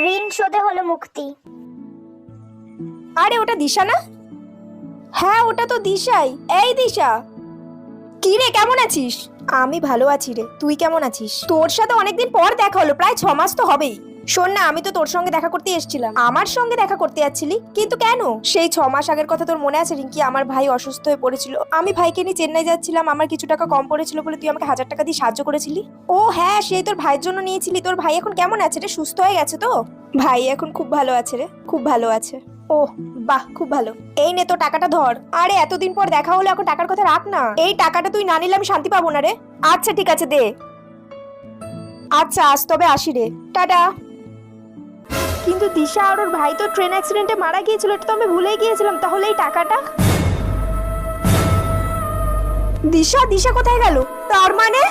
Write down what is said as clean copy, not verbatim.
ঋণ শোধে হলো মুক্তি। আরে ওটা দিশা না? হ্যাঁ ওটা তো দিশাই। এই দিশা, কি রে কেমন আছিস? আমি ভালো আছি রে, তুই কেমন আছিস? তোর সাথে অনেকদিন পর দেখা হলো, প্রায় 6 মাস তো হবেই। শোন না, আমি তো তোর সঙ্গে দেখা করতে এসেছিলাম। আমার সঙ্গে দেখা করতে যাচ্ছিলি? কিন্তু কেন? সেই 6 মাস আগের কথা তোর মনে আছে রিঙ্কি? আমার ভাই অসুস্থ হয়ে পড়েছিল, আমি ভাইকে নিয়ে চেন্নাই যাচ্ছিলাম, আমার কিছু টাকা কম পড়েছিল বলে তুই আমাকে 1000 টাকা দিয়ে সাহায্য করেছিলি। ও হ্যাঁ, সেই তোর ভাইয়ের জন্য নিয়েছিলি। তোর ভাই এখন কেমন আছে রে? সুস্থ হয়ে গেছে তো? ভাই এখন খুব ভালো আছে রে, খুব ভালো আছে। ও বাহ, খুব ভালো। এই নে তো টাকাটা ধর। আরে এতদিন পর দেখা হলো, এখন টাকার কথা রাখ না। এই টাকাটা তুই না নিলে আমি শান্তি পাবো না রে। আচ্ছা ঠিক আছে, দে। আচ্ছা আজ তবে আসি রে, টাটা। কিন্তু দিশা আর ওর ভাই তো ট্রেন অ্যাক্সিডেন্টে মারা গিয়েছিল, এটা তো আমি ভুলেই গিয়েছিলাম। তাহলে এই টাকাটা দিশা কোথায় গেল? তার মানে